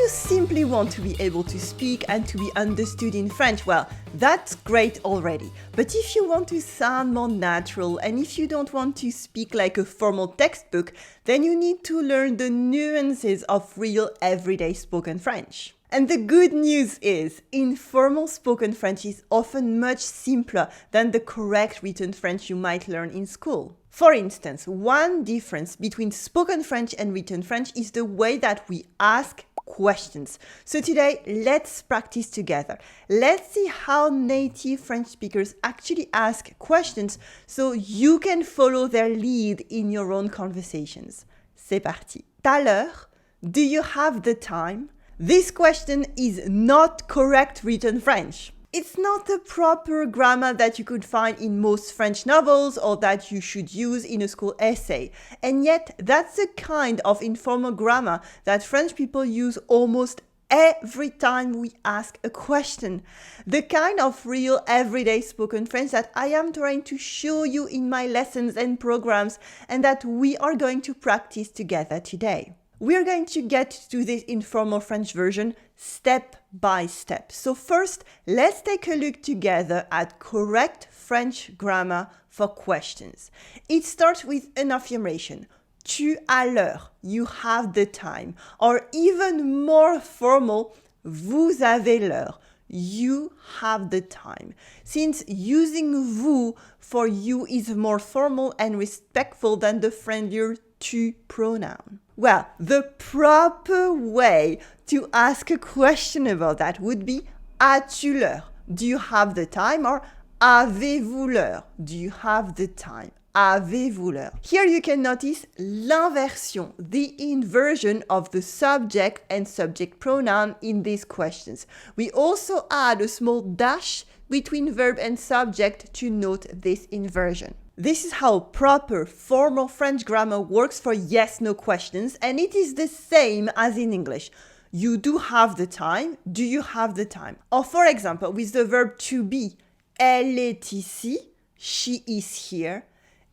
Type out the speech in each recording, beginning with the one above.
If you simply want to be able to speak and to be understood in French, well, that's great already. But if you want to sound more natural and if you don't want to speak like a formal textbook, then you need to learn the nuances of real everyday spoken French. And the good news is, informal spoken French is often much simpler than the correct written French you might learn in school. For instance, one difference between spoken French and written French is the way that we ask questions. So today, let's practice together. Let's see how native French speakers actually ask questions so you can follow their lead in your own conversations. C'est parti. Tout à l'heure, do you have the time? This question is not correct written French. It's not the proper grammar that you could find in most French novels or that you should use in a school essay. And yet, that's the kind of informal grammar that French people use almost every time we ask a question. The kind of real everyday spoken French that I am trying to show you in my lessons and programs and that we are going to practice together today. We're going to get to this informal French version step by step. So first, let's take a look together at correct French grammar for questions. It starts with an affirmation. Tu as l'heure, you have the time. Or even more formal, vous avez l'heure, you have the time. Since using vous for you is more formal and respectful than the friendlier tu pronoun. Well, the proper way to ask a question about that would be as-tu l'heure? Do you have the time? Or avez-vous l'heure? Do you have the time? Avez-vous l'heure? Here you can notice l'inversion, the inversion of the subject and subject pronoun in these questions. We also add a small dash between verb and subject to note this inversion. This is how proper formal French grammar works for yes-no questions, and it is the same as in English. You do have the time. Do you have the time? Or for example, with the verb to be, elle est ici, she is here.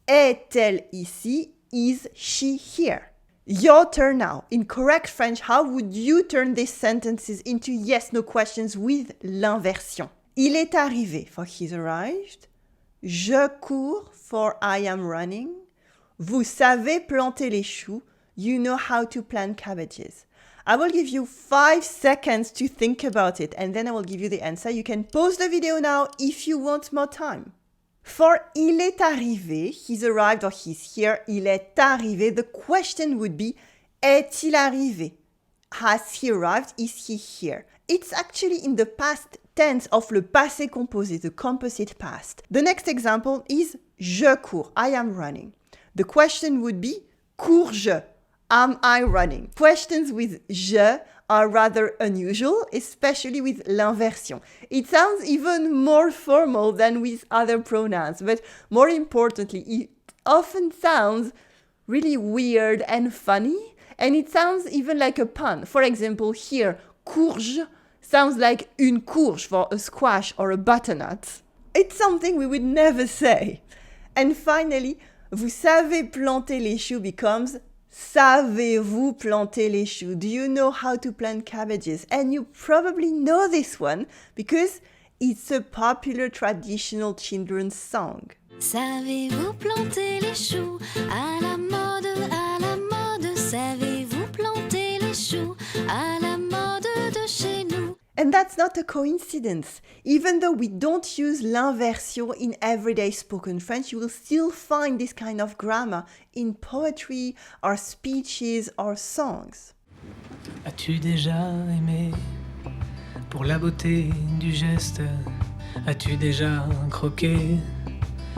Est-elle ici, is she here? Your turn now. In correct French, how would you turn these sentences into yes-no questions with l'inversion? Il est arrivé, for he's arrived. Je cours, for I am running. Vous savez planter les choux. You know how to plant cabbages. I will give you 5 seconds to think about it and then I will give you the answer. You can pause the video now if you want more time. For il est arrivé, he's arrived or he's here, il est arrivé, the question would be est-il arrivé? Has he arrived? Is he here? It's actually in the past tense of le passé composé, the composite past. The next example is je cours, I am running. The question would be cours-je? Am I running? Questions with je are rather unusual, especially with l'inversion. It sounds even more formal than with other pronouns, but more importantly, it often sounds really weird and funny, and it sounds even like a pun. For example, here, courge sounds like une courge for a squash or a butternut. It's something we would never say. And finally, vous savez planter les choux becomes savez-vous planter les choux? Do you know how to plant cabbages? And you probably know this one because it's a popular traditional children's song. Savez-vous planter les choux à la mode, savez-vous planter les choux à la mode de chez nous? And that's not a coincidence. Even though we don't use l'inversion in everyday spoken French, you will still find this kind of grammar in poetry or speeches or songs. As-tu déjà aimé pour la beauté du geste? As-tu déjà croqué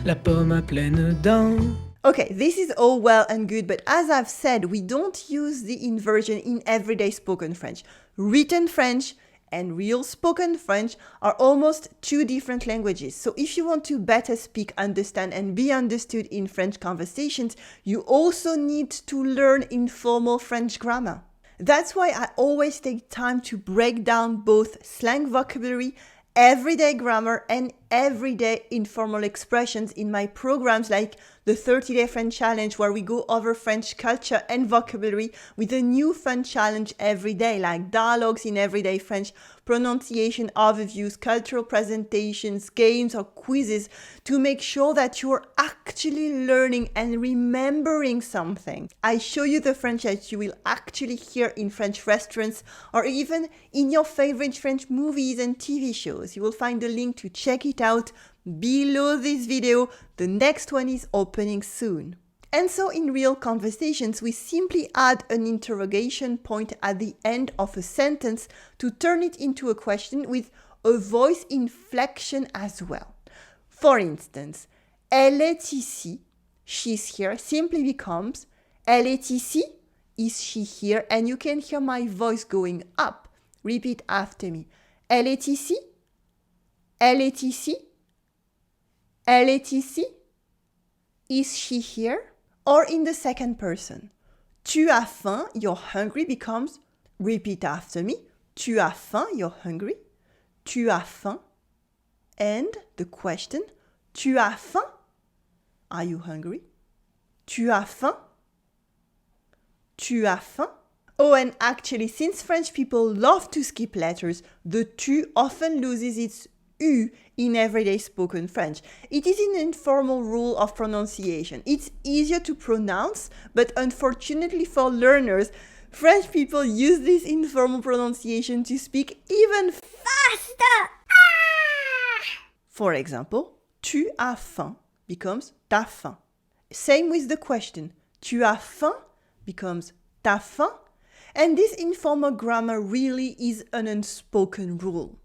la pomme à pleines dents? Okay, this is all well and good, but as I've said, we don't use the inversion in everyday spoken French. Written French and real spoken French are almost two different languages. So if you want to better speak, understand, and be understood in French conversations, you also need to learn informal French grammar. That's why I always take time to break down both slang vocabulary everyday grammar and everyday informal expressions in my programs like the 30-day French challenge, where we go over French culture and vocabulary with a new fun challenge every day, like dialogues in everyday French, pronunciation overviews, cultural presentations, games or quizzes, to make sure that you're actually learning and remembering something. I show you the French that you will actually hear in French restaurants or even in your favorite French movies and TV shows. You will find a link to check it out below this video. The next one is opening soon. And so in real conversations, we simply add an interrogation point at the end of a sentence to turn it into a question with a voice inflection as well. For instance, elle est ici, she's here, simply becomes elle est ici, is she here, and you can hear my voice going up. Repeat after me. Elle est ici, elle est ici, elle est ici, is she here? Or in the second person, tu as faim, you're hungry becomes, repeat after me, tu as faim, you're hungry, tu as faim, and the question, tu as faim, are you hungry? Tu as faim? Tu as faim? Oh, and actually, since French people love to skip letters, the tu often loses its U in everyday spoken French. It is an informal rule of pronunciation. It's easier to pronounce, but unfortunately for learners, French people use this informal pronunciation to speak even faster. For example, tu as faim becomes t'as faim. Same with the question. Tu as faim becomes t'as faim. And this informal grammar really is an unspoken rule.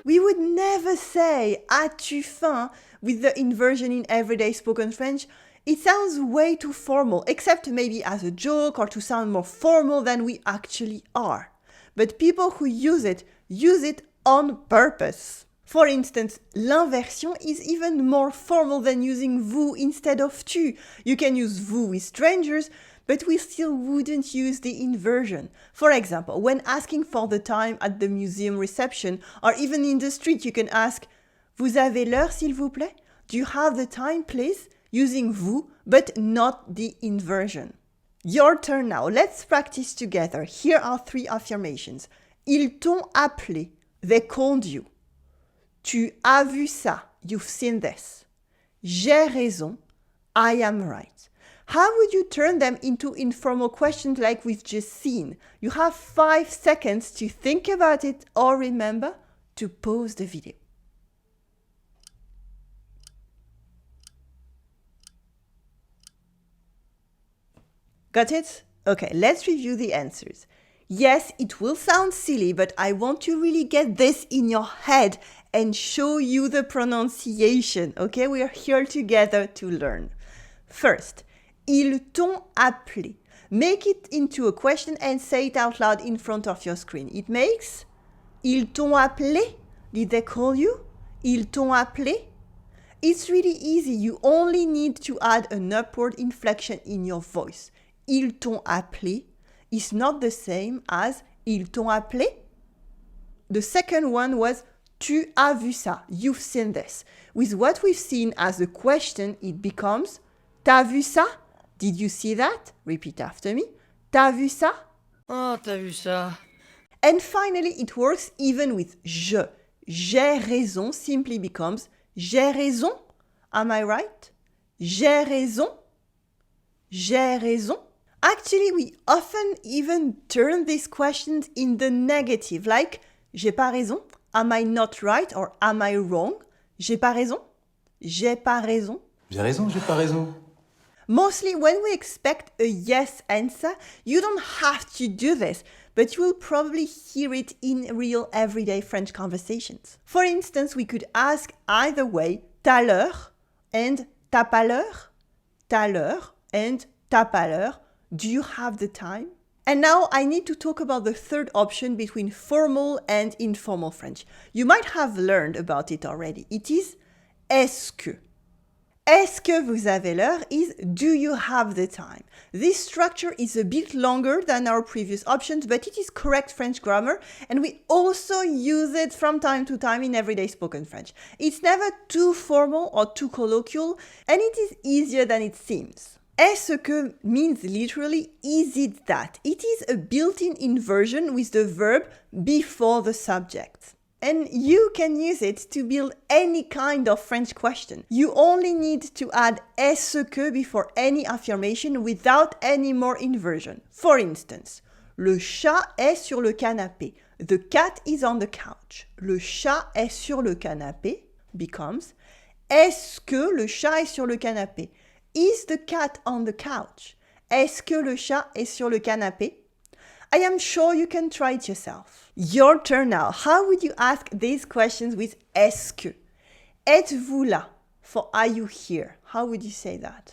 We would never say as-tu faim with the inversion in everyday spoken French. It sounds way too formal, except maybe as a joke or to sound more formal than we actually are. But people who use it on purpose. For instance, l'inversion is even more formal than using vous instead of tu. You can use vous with strangers, but we still wouldn't use the inversion. For example, when asking for the time at the museum reception or even in the street, you can ask, vous avez l'heure s'il vous plaît? Do you have the time, please? Using vous, but not the inversion. Your turn now. Let's practice together. Here are 3 affirmations. Ils t'ont appelé. They called you. Tu as vu ça. You've seen this. J'ai raison. I am right. How would you turn them into informal questions like we've just seen? You have 5 seconds to think about it, or remember to pause the video. Got it? Okay, let's review the answers. Yes, it will sound silly, but I want to really get this in your head and show you the pronunciation. Okay, we are here together to learn. First, ils t'ont appelé. Make it into a question and say it out loud in front of your screen. It makes ils t'ont appelé. Did they call you? Ils t'ont appelé. It's really easy. You only need to add an upward inflection in your voice. Ils t'ont appelé is not the same as ils t'ont appelé. The second one was tu as vu ça. You've seen this. With what we've seen as a question, it becomes t'as vu ça? Did you see that? Repeat after me. T'as vu ça? Oh, t'as vu ça? And finally, it works even with je. J'ai raison simply becomes j'ai raison. Am I right? J'ai raison. J'ai raison. Actually, we often even turn these questions in the negative, like j'ai pas raison. Am I not right? Or am I wrong? J'ai pas raison. J'ai pas raison. J'ai raison, j'ai pas raison. Mostly when we expect a yes answer, you don't have to do this, but you will probably hear it in real everyday French conversations. For instance, we could ask either way, t'as l'heure and t'as pas l'heure, t'as l'heure and t'as pas l'heure. Do you have the time? And now I need to talk about the third option between formal and informal French. You might have learned about it already. It is est-ce que. Est-ce que vous avez l'heure is do you have the time? This structure is a bit longer than our previous options, but it is correct French grammar, and we also use it from time to time in everyday spoken French. It's never too formal or too colloquial, and it is easier than it seems. Est-ce que means literally is it that? It is a built-in inversion with the verb before the subject. And you can use it to build any kind of French question. You only need to add est-ce que before any affirmation without any more inversion. For instance, le chat est sur le canapé. The cat is on the couch. Le chat est sur le canapé becomes est-ce que le chat est sur le canapé? Is the cat on the couch? Est-ce que le chat est sur le canapé? I am sure you can try it yourself. Your turn now. How would you ask these questions with est-ce que? Êtes-vous là? For are you here? How would you say that?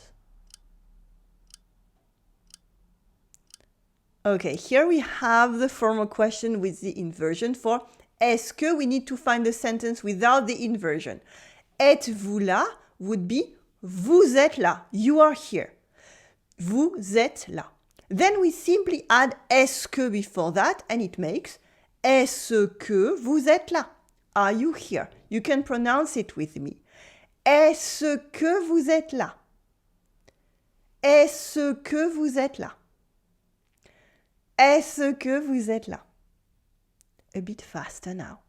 Okay, here we have the formal question with the inversion. For est-ce que, we need to find the sentence without the inversion. Êtes-vous là would be vous êtes là. You are here. Vous êtes là. Then we simply add est-ce que before that and it makes est-ce que vous êtes là? Are you here? You can pronounce it with me. Est-ce que vous êtes là? Est-ce que vous êtes là? Est-ce que vous êtes là? A bit faster now.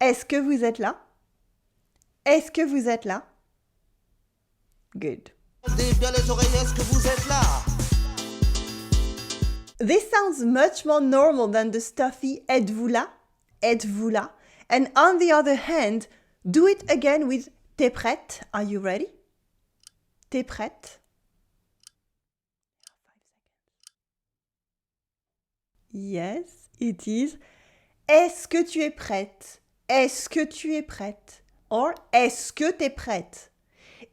Est-ce que vous êtes là? Est-ce que vous êtes là? Good. Bien les oreilles, est-ce que vous êtes là? This sounds much more normal than the stuffy êtes-vous là? Êtes-vous là? And on the other hand, do it again with t'es prête? Are you ready? T'es prête? Yes, it is. Est-ce que tu es prête? Est-ce que tu es prête? Or est-ce que t'es prête?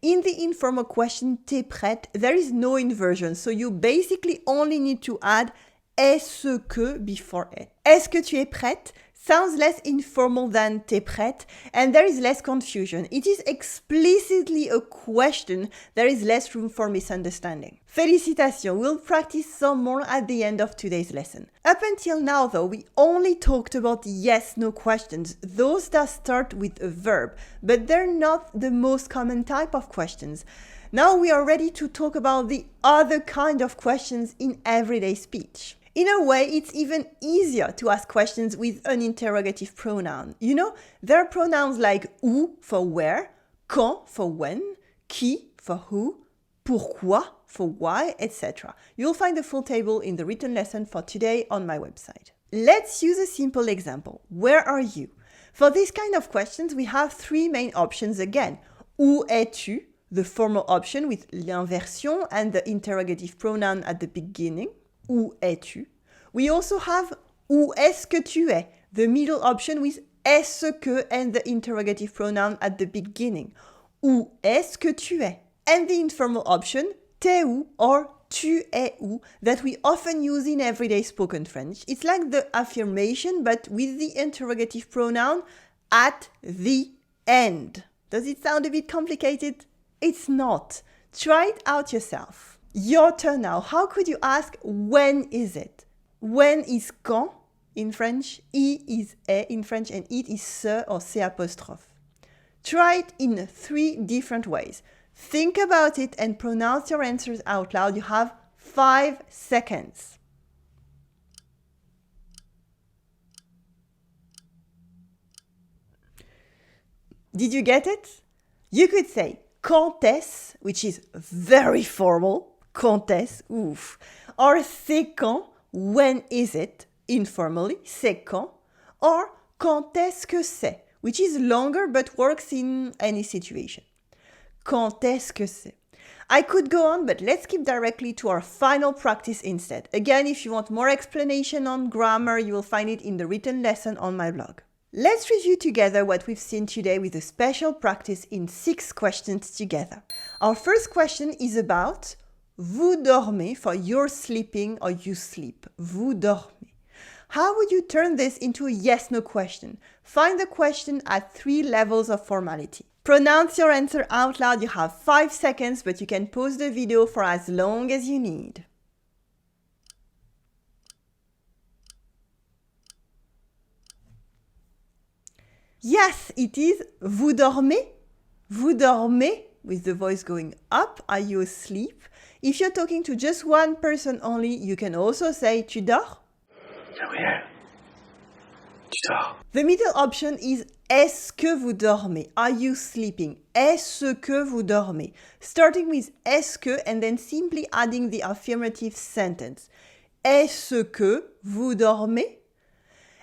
In the informal question, t'es prête, there is no inversion, so you basically only need to add est-ce que before it. Est-ce que tu es prête sounds less informal than t'es prête, and there is less confusion. It is explicitly a question, there is less room for misunderstanding. Félicitations, we'll practice some more at the end of today's lesson. Up until now though, we only talked about yes-no questions, those that start with a verb, but they're not the most common type of questions. Now we are ready to talk about the other kind of questions in everyday speech. In a way, it's even easier to ask questions with an interrogative pronoun. You know, there are pronouns like où for where, quand for when, qui for who, pourquoi for why, etc. You'll find the full table in the written lesson for today on my website. Let's use a simple example. Where are you? For this kind of questions, we have three main options again. Où es-tu? The formal option with l'inversion and the interrogative pronoun at the beginning. Où es-tu? We also have où est-ce que tu es? The middle option with est-ce que and the interrogative pronoun at the beginning. Où est-ce que tu es? And the informal option t'es où or tu es où that we often use in everyday spoken French. It's like the affirmation but with the interrogative pronoun at the end. Does it sound a bit complicated? It's not. Try it out yourself. Your turn now. How could you ask when is it? When is quand in French, I is est in French, and it is ce or c apostrophe. Try it in 3 different ways. Think about it and pronounce your answers out loud. You have 5 seconds. Did you get it? You could say quand est-ce, which is very formal, quand est-ce, oof. Or c'est quand, when is it, informally, c'est quand. Or quand est-ce que c'est, which is longer but works in any situation. Quand est-ce que c'est? I could go on, but let's skip directly to our final practice instead. Again, if you want more explanation on grammar, you will find it in the written lesson on my blog. Let's review together what we've seen today with a special practice in 6 questions together. Our first question is about vous dormez for you're sleeping or you sleep. Vous dormez. How would you turn this into a yes-no question? Find the question at 3 levels of formality. Pronounce your answer out loud. You have 5 seconds, but you can pause the video for as long as you need. Yes, it is vous dormez. Vous dormez, with the voice going up. Are you asleep? If you're talking to just one person only, you can also say tu dors. Gabriel, tu dors. The middle option is est-ce que vous dormez? Are you sleeping? Est-ce que vous dormez? Starting with est-ce que and then simply adding the affirmative sentence. Est-ce que vous dormez?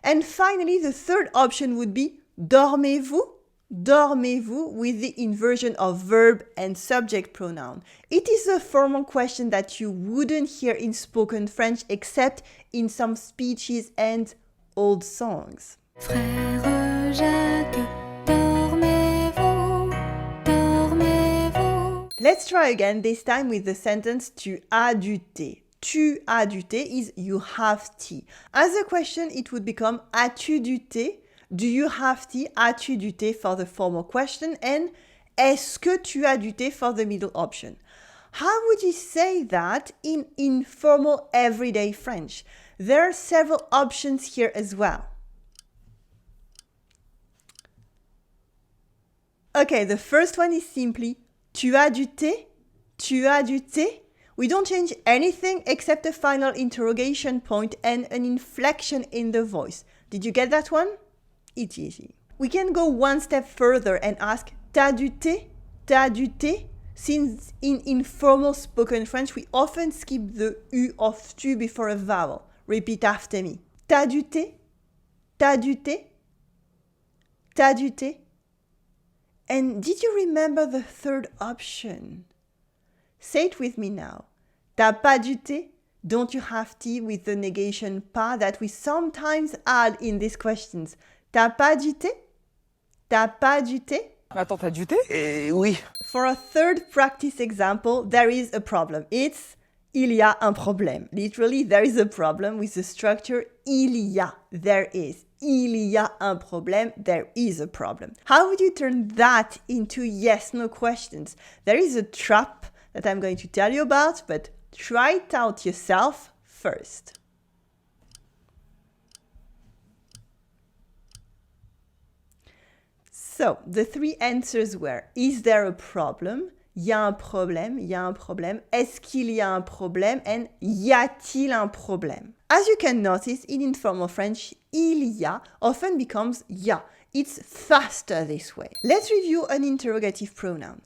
And finally, the third option would be dormez-vous? Dormez-vous with the inversion of verb and subject pronoun. It is a formal question that you wouldn't hear in spoken French except in some speeches and old songs. Frère Jacques, dormez-vous, dormez-vous. Let's try again, this time with the sentence tu as du thé. Tu as du thé is you have tea. As a question, it would become as-tu du thé? Do you have tea? As-tu du thé for the formal question? And est-ce que tu as du thé for the middle option? How would you say that in informal everyday French? There are several options here as well. Okay, the first one is simply tu as du thé? Tu as du thé? We don't change anything except a final interrogation point and an inflection in the voice. Did you get that one? It's easy. We can go one step further and ask t'as du thé? T'as du thé? Since in informal spoken French, we often skip the U of tu before a vowel. Repeat after me. T'as du thé? T'as du thé? T'as du thé? And did you remember the third option? Say it with me now. T'as pas du thé? Don't you have tea with the negation pas that we sometimes add in these questions? T'as pas du thé? T'as pas du thé? Attends, t'as du thé? Oui. For a third practice example, there is a problem. It's il y a un problème. Literally, there is a problem with the structure il y a. There is. Il y a un problème. There is a problem. How would you turn that into yes/no questions? There is a trap that I'm going to tell you about, but try it out yourself first. So, the three answers were, is there a problem? Y a un problème, y a un problème. Est-ce qu'il y a un problème? And y a-t-il un problème? As you can notice, in informal French, il y a often becomes ya. It's faster this way. Let's review an interrogative pronoun.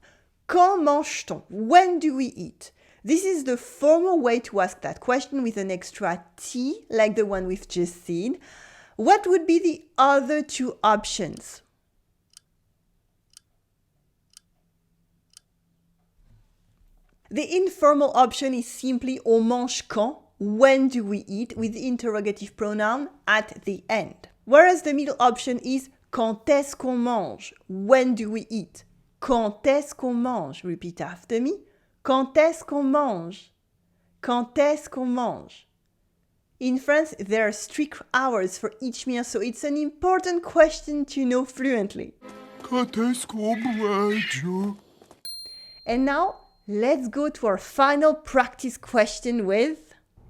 Quand mange-t-on? When do we eat? This is the formal way to ask that question with an extra T, like the one we've just seen. What would be the other two options? The informal option is simply on mange quand? When do we eat? With the interrogative pronoun at the end. Whereas the middle option is quand est-ce qu'on mange? When do we eat? Quand est-ce qu'on mange? Repeat after me. Quand est-ce qu'on mange? Quand est-ce qu'on mange? In France, there are strict hours for each meal, so it's an important question to know fluently. Quand est-ce qu'on mange? And now, let's go to our final practice question with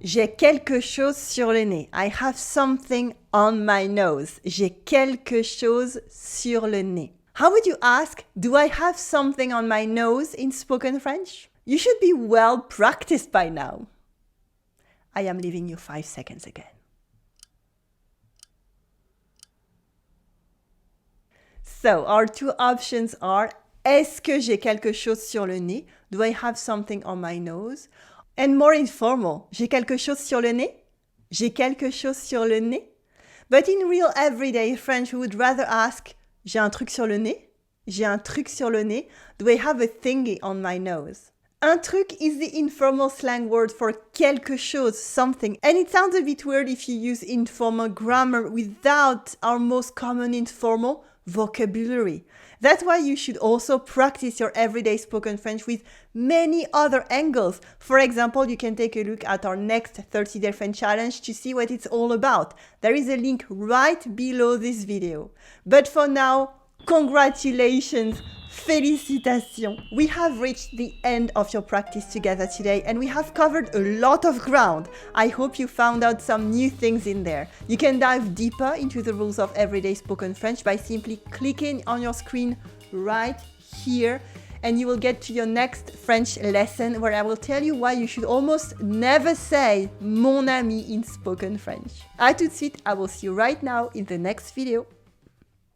j'ai quelque chose sur le nez. I have something on my nose. J'ai quelque chose sur le nez. How would you ask, do I have something on my nose in spoken French? You should be well practiced by now. I am leaving you 5 seconds again. So, our two options are est-ce que j'ai quelque chose sur le nez? Do I have something on my nose? And more informal, j'ai quelque chose sur le nez? J'ai quelque chose sur le nez? But in real everyday French, we would rather ask j'ai un truc sur le nez? J'ai un truc sur le nez? Do I have a thingy on my nose? Un truc is the informal slang word for quelque chose, something. And it sounds a bit weird if you use informal grammar without our most common informal vocabulary. That's why you should also practice your everyday spoken French with many other angles. For example, you can take a look at our next 30-day French challenge to see what it's all about. There is a link right below this video. But for now, Congratulations! Félicitations! We have reached the end of your practice together today and we have covered a lot of ground. I hope you found out some new things in there. You can dive deeper into the rules of everyday spoken French by simply clicking on your screen right here, and you will get to your next French lesson where I will tell you why you should almost never say mon ami in spoken French. À tout de suite, I will see you right now in the next video.